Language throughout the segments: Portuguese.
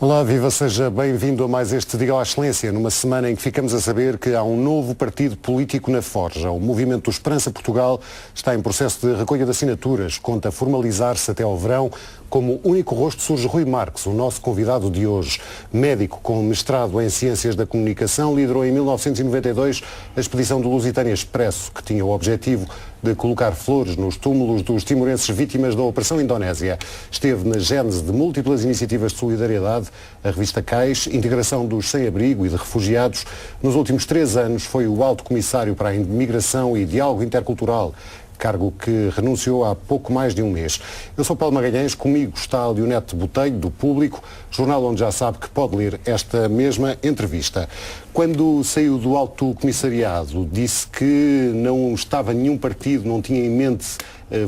Olá, viva, seja bem-vindo a mais este Diga à Excelência, numa semana em que ficamos a saber que há um novo partido político na Forja. O movimento do Esperança Portugal está em processo de recolha de assinaturas, conta formalizar-se até ao verão. Como único rosto surge Rui Marques, o nosso convidado de hoje. Médico com mestrado em Ciências da Comunicação, liderou em 1992 a expedição do Lusitânia Expresso, que tinha o objetivo de colocar flores nos túmulos dos timorenses vítimas da Operação Indonésia. Esteve na gênese de múltiplas iniciativas de solidariedade, a revista CAIS, integração dos sem-abrigo e de refugiados. Nos últimos 3 anos foi o Alto Comissário para a Imigração e Diálogo Intercultural, cargo que renunciou há pouco mais de um mês. Eu sou Paulo Magalhães, comigo está Leonete Botelho, do Público, jornal onde já sabe que pode ler esta mesma entrevista. Quando saiu do Alto Comissariado, disse que não estava nenhum partido, não tinha em mente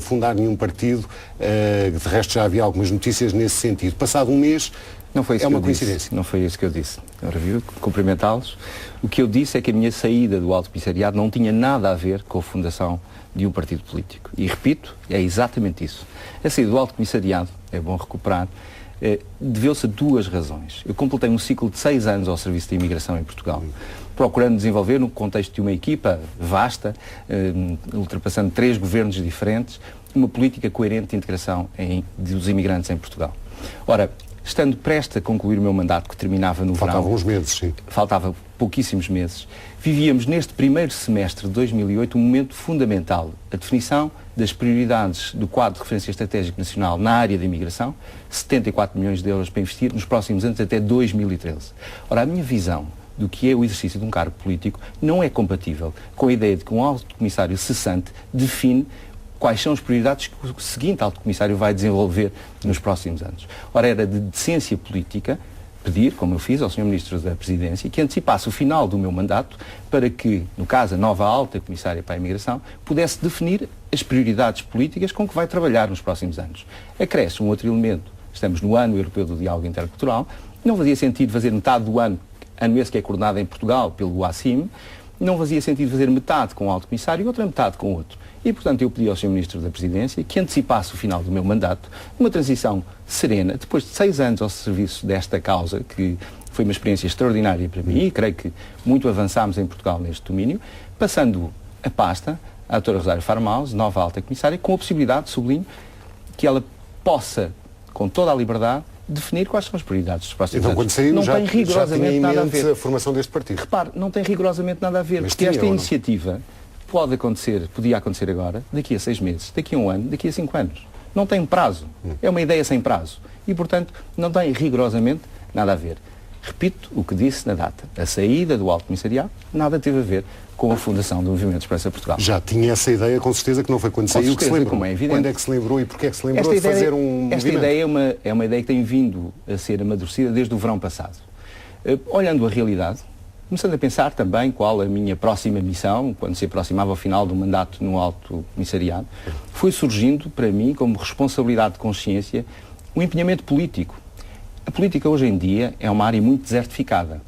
fundar nenhum partido, de resto já havia algumas notícias nesse sentido. Passado um mês, não foi isso é que uma eu coincidência. Disse. Não foi isso que eu disse. Eu review, cumprimentá-los. O que eu disse é que a minha saída do Alto Comissariado não tinha nada a ver com a fundação de um partido político. E repito, é exatamente isso. A saída do Alto Comissariado, é bom recuperar, deveu-se a 2 razões. Eu completei um ciclo de 6 anos ao serviço de imigração em Portugal, procurando desenvolver, no contexto de uma equipa vasta, ultrapassando 3 governos diferentes, uma política coerente de integração dos imigrantes em Portugal. Ora, estando prestes a concluir o meu mandato, que terminava no verão... Faltavam uns meses, sim. Faltava pouquíssimos meses. Vivíamos neste primeiro semestre de 2008 um momento fundamental, a definição das prioridades do quadro de referência estratégico nacional na área da imigração, 74 milhões de euros para investir nos próximos anos até 2013. Ora, a minha visão do que é o exercício de um cargo político não é compatível com a ideia de que um alto comissário cessante define quais são as prioridades que o seguinte alto comissário vai desenvolver nos próximos anos. Ora, era de decência política pedir, como eu fiz ao Sr. Ministro da Presidência, que antecipasse o final do meu mandato para que, no caso, a nova alta comissária para a imigração pudesse definir as prioridades políticas com que vai trabalhar nos próximos anos. Acresce um outro elemento. Estamos no Ano Europeu do Diálogo Intercultural. Não fazia sentido fazer metade do ano esse que é coordenado em Portugal pelo UACIM, não fazia sentido fazer metade com o alto comissário e outra metade com o outro. E, portanto, eu pedi ao Sr. Ministro da Presidência que antecipasse o final do meu mandato, uma transição serena, depois de 6 anos ao serviço desta causa, que foi uma experiência extraordinária para mim, e creio que muito avançámos em Portugal neste domínio, passando a pasta à doutora Rosário Farmaus, nova alta comissária, com a possibilidade, sublinho, que ela possa, com toda a liberdade, definir quais são as prioridades dos próximos anos. Então, quando saiu, não já, tem rigorosamente já nada a ver. A formação deste partido. Repare, não tem rigorosamente nada a ver, Mas porque tinha, esta iniciativa podia acontecer agora, daqui a 6 meses, daqui a 1 ano, daqui a 5 anos. Não tem prazo. É uma ideia sem prazo. E, portanto, não tem rigorosamente nada a ver. Repito o que disse na data. A saída do Alto Comissariado nada teve a ver com a fundação do Movimento Esperança Portugal. Já tinha essa ideia, com certeza, que não foi quando saiu que se lembrou. Como é evidente. Quando é que se lembrou e porquê é que se lembrou de fazer um movimento? Esta ideia é uma ideia que tem vindo a ser amadurecida desde o verão passado. Olhando a realidade, começando a pensar também qual a minha próxima missão, quando se aproximava ao final do mandato no Alto Comissariado, foi surgindo para mim, como responsabilidade de consciência, um empenhamento político. A política hoje em dia é uma área muito desertificada.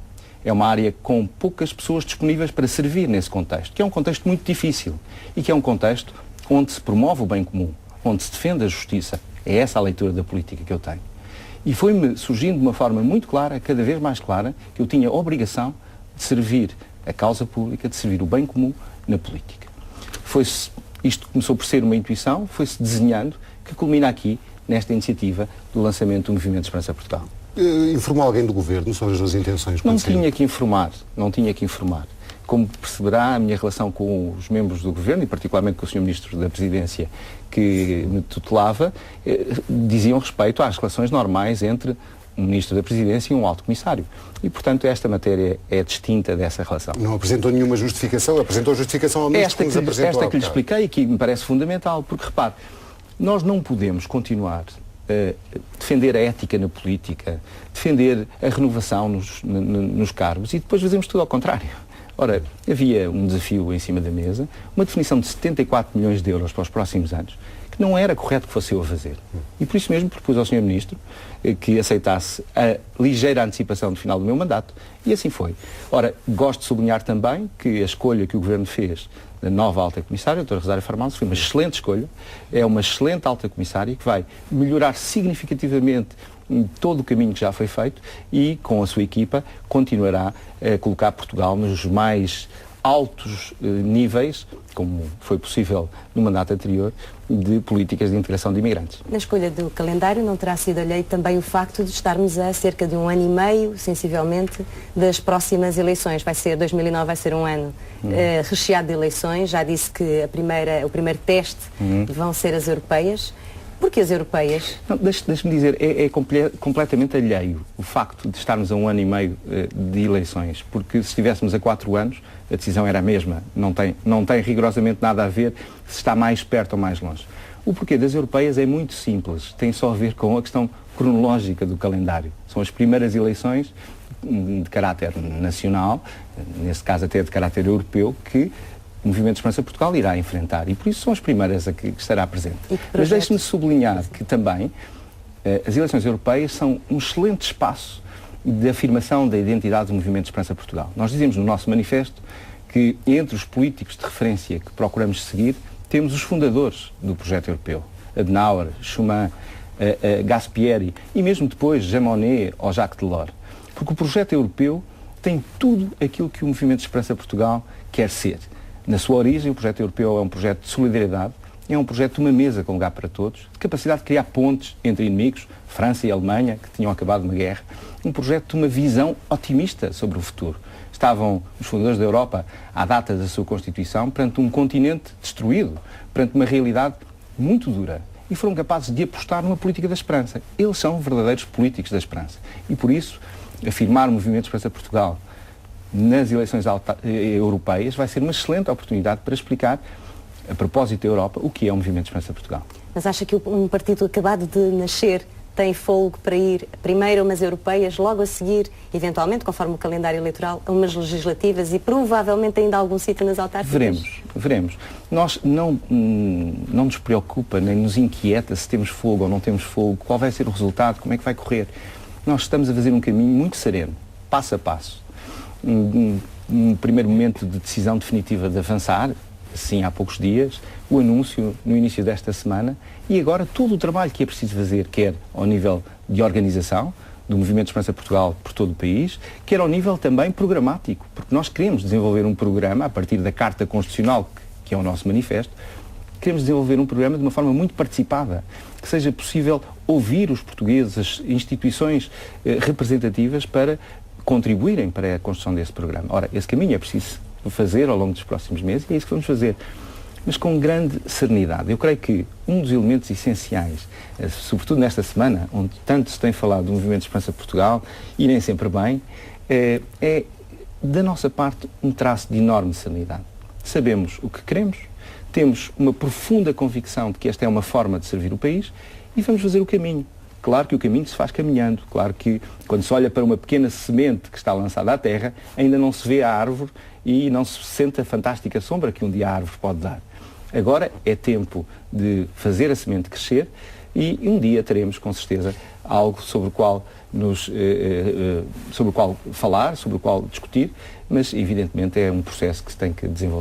É uma área com poucas pessoas disponíveis para servir nesse contexto, que é um contexto muito difícil e que é um contexto onde se promove o bem comum, onde se defende a justiça. É essa a leitura da política que eu tenho. E foi-me surgindo de uma forma muito clara, cada vez mais clara, que eu tinha a obrigação de servir a causa pública, de servir o bem comum na política. Isto começou por ser uma intuição, foi-se desenhando, que culmina aqui nesta iniciativa do lançamento do Movimento Esperança Portugal. Informou alguém do Governo sobre as suas intenções? Não tinha que informar. Como perceberá, a minha relação com os membros do Governo, e particularmente com o Sr. Ministro da Presidência, que me tutelava, diziam respeito às relações normais entre um Ministro da Presidência e um Alto Comissário. E, portanto, esta matéria é distinta dessa relação. Não apresentou nenhuma justificação? Apresentou a justificação ao Ministro que nos apresentou esta que lhe expliquei e que me parece fundamental, porque, repare, nós não podemos continuar a defender a ética na política, defender a renovação nos cargos e depois fazemos tudo ao contrário. Ora, havia um desafio em cima da mesa, uma definição de 74 milhões de euros para os próximos anos, que não era correto que fosse eu a fazer. E por isso mesmo propus ao Sr. Ministro que aceitasse a ligeira antecipação do final do meu mandato, e assim foi. Ora, gosto de sublinhar também que a escolha que o Governo fez da nova alta comissária, a doutora Rosário Farmaus, foi uma excelente escolha, é uma excelente alta comissária que vai melhorar significativamente todo o caminho que já foi feito e, com a sua equipa, continuará a colocar Portugal nos mais altos níveis, como foi possível no mandato anterior, de políticas de integração de imigrantes. Na escolha do calendário não terá sido alheio também o facto de estarmos a cerca de 1 ano e meio, sensivelmente, das próximas eleições. 2009 vai ser um ano recheado de eleições. Já disse que o primeiro teste vão ser as europeias. Porquê as europeias? Deixe-me dizer, é completamente alheio o facto de estarmos a 1 ano e meio de eleições, porque se estivéssemos a 4 anos, a decisão era a mesma, não tem rigorosamente nada a ver se está mais perto ou mais longe. O porquê das europeias é muito simples, tem só a ver com a questão cronológica do calendário. São as primeiras eleições de caráter nacional, nesse caso até de caráter europeu, que o Movimento de Esperança Portugal irá enfrentar e por isso são as primeiras a que estará presente. Mas deixe-me sublinhar que também as eleições europeias são um excelente espaço de afirmação da identidade do Movimento de Esperança Portugal. Nós dizemos no nosso manifesto que entre os políticos de referência que procuramos seguir temos os fundadores do projeto europeu, Adenauer, Schuman, Gasperi e mesmo depois Jean Monnet ou Jacques Delors. Porque o projeto europeu tem tudo aquilo que o Movimento de Esperança Portugal quer ser. Na sua origem, o projeto europeu é um projeto de solidariedade, é um projeto de uma mesa com lugar para todos, de capacidade de criar pontes entre inimigos, França e Alemanha, que tinham acabado uma guerra, um projeto de uma visão otimista sobre o futuro. Estavam os fundadores da Europa, à data da sua Constituição, perante um continente destruído, perante uma realidade muito dura, e foram capazes de apostar numa política da esperança. Eles são verdadeiros políticos da esperança. E por isso, afirmar o Movimento de Esperança Portugal nas eleições europeias vai ser uma excelente oportunidade para explicar, a propósito da Europa, o que é o Movimento de Esperança Portugal. Mas acha que um partido acabado de nascer tem fôlego para ir primeiro a umas europeias, logo a seguir, eventualmente, conforme o calendário eleitoral, a umas legislativas e provavelmente ainda algum sítio nas autárquicas? Veremos. Nós não nos preocupa, nem nos inquieta se temos fogo ou não temos fogo, qual vai ser o resultado, como é que vai correr. Nós estamos a fazer um caminho muito sereno, passo a passo. Um primeiro momento de decisão definitiva de avançar, assim há poucos dias, o anúncio no início desta semana e agora todo o trabalho que é preciso fazer, quer ao nível de organização do Movimento de Esperança Portugal por todo o país, quer ao nível também programático, porque nós queremos desenvolver um programa a partir da Carta Constitucional, que é o nosso manifesto, queremos desenvolver um programa de uma forma muito participada, que seja possível ouvir os portugueses, as instituições representativas para contribuírem para a construção desse programa. Ora, esse caminho é preciso fazer ao longo dos próximos meses e é isso que vamos fazer, mas com grande serenidade. Eu creio que um dos elementos essenciais, sobretudo nesta semana, onde tanto se tem falado do Movimento de Esperança Portugal e nem sempre bem, é da nossa parte um traço de enorme serenidade. Sabemos o que queremos, temos uma profunda convicção de que esta é uma forma de servir o país e vamos fazer o caminho. Claro que o caminho se faz caminhando, claro que quando se olha para uma pequena semente que está lançada à terra, ainda não se vê a árvore e não se sente a fantástica sombra que um dia a árvore pode dar. Agora é tempo de fazer a semente crescer e um dia teremos, com certeza, algo sobre o qual falar, sobre o qual discutir, mas evidentemente é um processo que se tem que desenvolver.